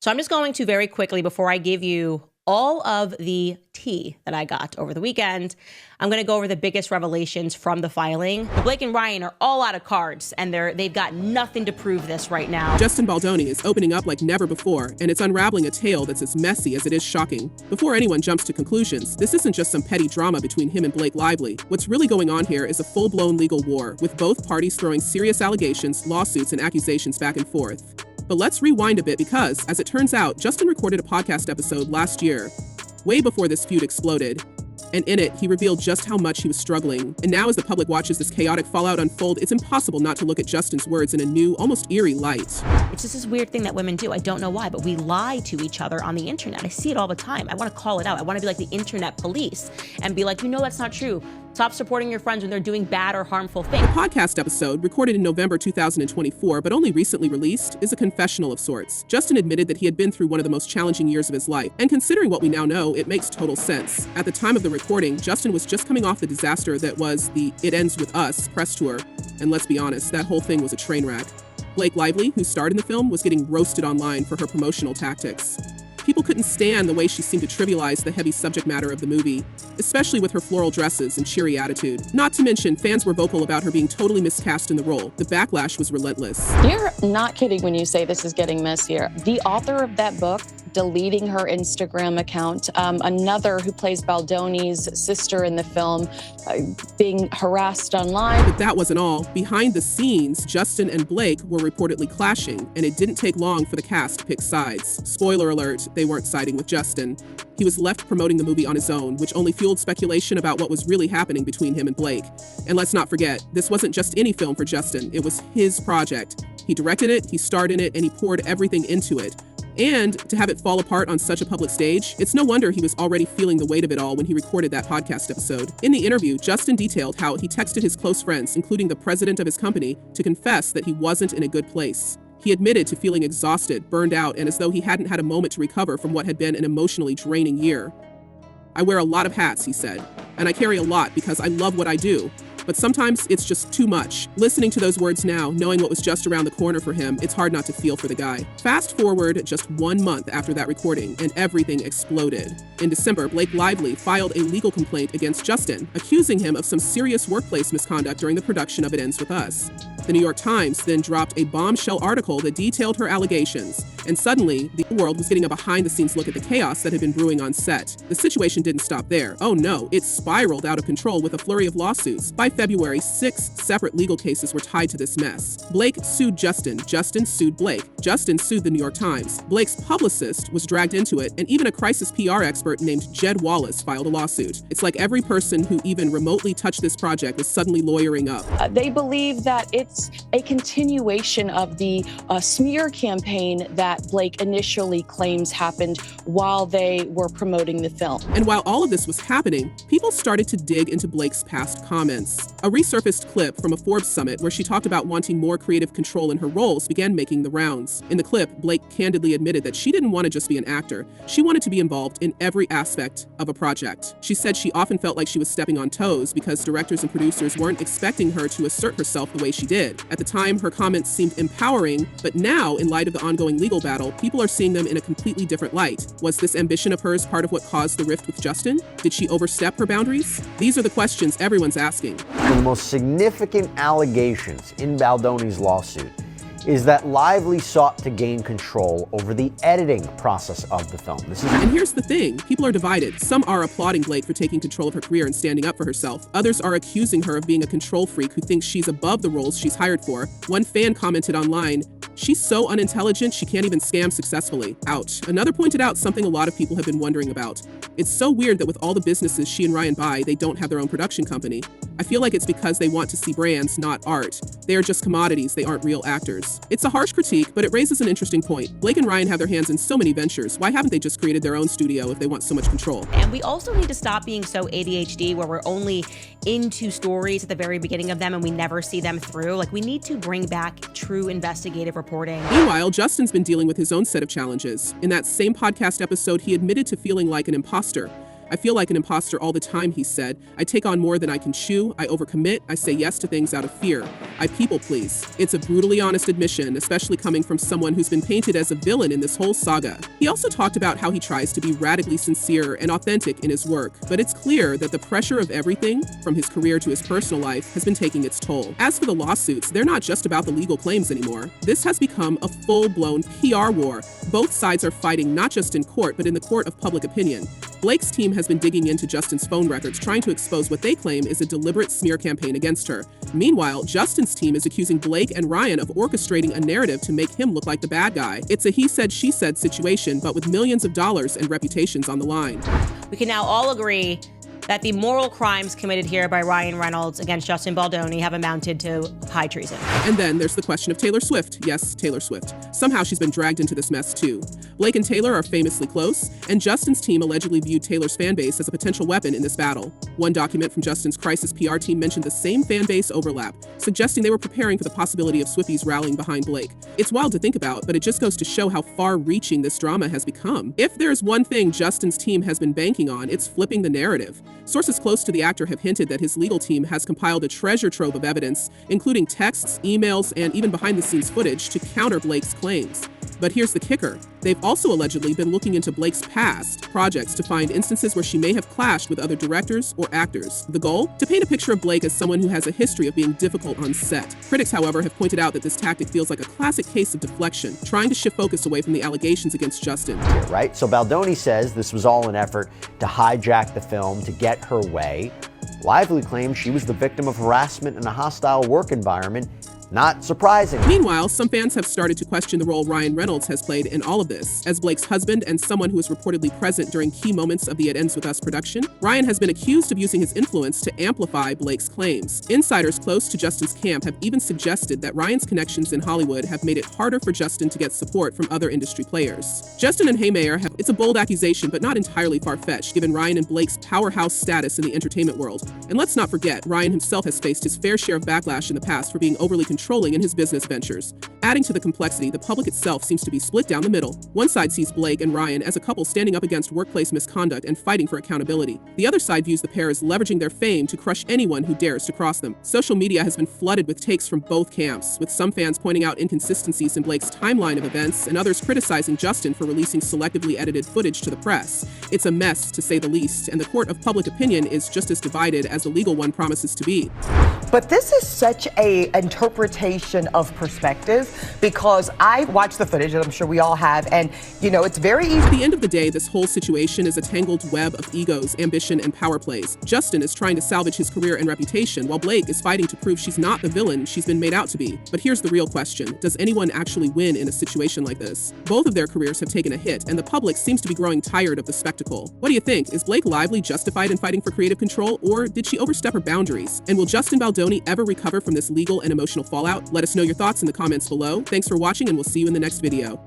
So I'm just going to very quickly, before I give you all of the tea that I got over the weekend, I'm going to go over the biggest revelations from the filing. Blake and Ryan are all out of cards, and they've got nothing to prove this right now. Justin Baldoni is opening up like never before, and it's unraveling a tale that's as messy as it is shocking. Before anyone jumps to conclusions, this isn't just some petty drama between him and Blake Lively. What's really going on here is a full-blown legal war, with both parties throwing serious allegations, lawsuits, and accusations back and forth. But let's rewind a bit because, as it turns out, Justin recorded a podcast episode last year, way before this feud exploded. And in it, he revealed just how much he was struggling. And now as the public watches this chaotic fallout unfold, it's impossible not to look at Justin's words in a new, almost eerie light. It's just this weird thing that women do. I don't know why, but we lie to each other on the internet. I see it all the time. I want to call it out. I want to be like the internet police and be like, that's not true. Stop supporting your friends when they're doing bad or harmful things. The podcast episode, recorded in November 2024, but only recently released, is a confessional of sorts. Justin admitted that he had been through one of the most challenging years of his life, and considering what we now know, it makes total sense. At the time of the recording, Justin was just coming off the disaster that was the It Ends With Us press tour, and let's be honest, that whole thing was a train wreck. Blake Lively, who starred in the film, was getting roasted online for her promotional tactics. People couldn't stand the way she seemed to trivialize the heavy subject matter of the movie, especially with her floral dresses and cheery attitude. Not to mention, fans were vocal about her being totally miscast in the role. The backlash was relentless. You're not kidding when you say this is getting messier. The author of that book deleting her Instagram account, another who plays Baldoni's sister in the film, being harassed online. But that wasn't all. Behind the scenes, Justin and Blake were reportedly clashing, and it didn't take long for the cast to pick sides. Spoiler alert, they weren't siding with Justin. He was left promoting the movie on his own, which only fueled speculation about what was really happening between him and Blake. And let's not forget, this wasn't just any film for Justin, it was his project. He directed it, he starred in it, and he poured everything into it. And to have it fall apart on such a public stage, it's no wonder he was already feeling the weight of it all when he recorded that podcast episode. In the interview, Justin detailed how he texted his close friends, including the president of his company, to confess that he wasn't in a good place. He admitted to feeling exhausted, burned out, and as though he hadn't had a moment to recover from what had been an emotionally draining year. "I wear a lot of hats," he said, "and I carry a lot because I love what I do. But sometimes it's just too much." Listening to those words now, knowing what was just around the corner for him, it's hard not to feel for the guy. Fast forward just 1 month after that recording, and everything exploded. In December, Blake Lively filed a legal complaint against Justin, accusing him of some serious workplace misconduct during the production of It Ends With Us. The New York Times then dropped a bombshell article that detailed her allegations, and suddenly, the world was getting a behind-the-scenes look at the chaos that had been brewing on set. The situation didn't stop there. Oh no, it spiraled out of control with a flurry of lawsuits. By February, 6 separate legal cases were tied to this mess. Blake sued Justin. Justin sued Blake. Justin sued the New York Times. Blake's publicist was dragged into it, and even a crisis PR expert named Jed Wallace filed a lawsuit. It's like every person who even remotely touched this project was suddenly lawyering up. They believe that it's a continuation of the smear campaign that Blake initially claims happened while they were promoting the film. And while all of this was happening, people started to dig into Blake's past comments. A resurfaced clip from a Forbes summit where she talked about wanting more creative control in her roles began making the rounds. In the clip, Blake candidly admitted that she didn't want to just be an actor. She wanted to be involved in every aspect of a project. She said she often felt like she was stepping on toes because directors and producers weren't expecting her to assert herself the way she did. At the time, her comments seemed empowering, but now, in light of the ongoing legal battle, people are seeing them in a completely different light. Was this ambition of hers part of what caused the rift with Justin? Did she overstep her boundaries? These are the questions everyone's asking. One of the most significant allegations in Baldoni's lawsuit is that Lively sought to gain control over the editing process of the film. And here's the thing, people are divided. Some are applauding Blake for taking control of her career and standing up for herself. Others are accusing her of being a control freak who thinks she's above the roles she's hired for. One fan commented online, "She's so unintelligent she can't even scam successfully." Ouch. Another pointed out something a lot of people have been wondering about. It's so weird that with all the businesses she and Ryan buy, they don't have their own production company. I feel like it's because they want to see brands, not art. They are just commodities, they aren't real actors. It's a harsh critique, but it raises an interesting point. Blake and Ryan have their hands in so many ventures. Why haven't they just created their own studio if they want so much control? And we also need to stop being so ADHD where we're only into stories at the very beginning of them and we never see them through. Like, we need to bring back true investigative reporting. Meanwhile, Justin's been dealing with his own set of challenges. In that same podcast episode, he admitted to feeling like an imposter. "I feel like an imposter all the time," he said. "I take on more than I can chew. I overcommit. I say yes to things out of fear. I people please." It's a brutally honest admission, especially coming from someone who's been painted as a villain in this whole saga. He also talked about how he tries to be radically sincere and authentic in his work, but it's clear that the pressure of everything, from his career to his personal life, has been taking its toll. As for the lawsuits, they're not just about the legal claims anymore. This has become a full-blown PR war. Both sides are fighting not just in court, but in the court of public opinion. Blake's team has been digging into Justin's phone records, trying to expose what they claim is a deliberate smear campaign against her. Meanwhile, Justin's team is accusing Blake and Ryan of orchestrating a narrative to make him look like the bad guy. It's a he said, she said situation, but with millions of dollars and reputations on the line. We can now all agree that the moral crimes committed here by Ryan Reynolds against Justin Baldoni have amounted to high treason. And then there's the question of Taylor Swift. Yes, Taylor Swift. Somehow she's been dragged into this mess too. Blake and Taylor are famously close, and Justin's team allegedly viewed Taylor's fan base as a potential weapon in this battle. One document from Justin's crisis PR team mentioned the same fan base overlap, suggesting they were preparing for the possibility of Swifties rallying behind Blake. It's wild to think about, but it just goes to show how far-reaching this drama has become. If there's one thing Justin's team has been banking on, it's flipping the narrative. Sources close to the actor have hinted that his legal team has compiled a treasure trove of evidence, including texts, emails, and even behind-the-scenes footage to counter Blake's claims. But here's the kicker. They've also allegedly been looking into Blake's past projects to find instances where she may have clashed with other directors or actors. The goal? To paint a picture of Blake as someone who has a history of being difficult on set. Critics, however, have pointed out that this tactic feels like a classic case of deflection, trying to shift focus away from the allegations against Justin. Right? So Baldoni says this was all an effort to hijack the film to get her way. Lively claims she was the victim of harassment in a hostile work environment. Not surprising. Meanwhile, some fans have started to question the role Ryan Reynolds has played in all of this. As Blake's husband and someone who was reportedly present during key moments of the It Ends With Us production, Ryan has been accused of using his influence to amplify Blake's claims. Insiders close to Justin's camp have even suggested that Ryan's connections in Hollywood have made it harder for Justin to get support from other industry players. Justin and Haymayer have, it's a bold accusation, but not entirely far-fetched, given Ryan and Blake's powerhouse status in the entertainment world. And let's not forget, Ryan himself has faced his fair share of backlash in the past for being overly controlling in his business ventures. Adding to the complexity, the public itself seems to be split down the middle. One side sees Blake and Ryan as a couple standing up against workplace misconduct and fighting for accountability. The other side views the pair as leveraging their fame to crush anyone who dares to cross them. Social media has been flooded with takes from both camps, with some fans pointing out inconsistencies in Blake's timeline of events and others criticizing Justin for releasing selectively edited footage to the press. It's a mess, to say the least, and the court of public opinion is just as divided as the legal one promises to be. But this is such a interpretation of perspective, because I watched the footage, and I'm sure we all have, and it's very easy. At the end of the day, this whole situation is a tangled web of egos, ambition, and power plays. Justin is trying to salvage his career and reputation, while Blake is fighting to prove she's not the villain she's been made out to be. But here's the real question. Does anyone actually win in a situation like this? Both of their careers have taken a hit, and the public seems to be growing tired of the spectacle. What do you think? Is Blake Lively justified in fighting for creative control, or did she overstep her boundaries? And will Justin Baldoni ever recover from this legal and emotional fallout? Let us know your thoughts in the comments below. Thanks for watching, and we'll see you in the next video.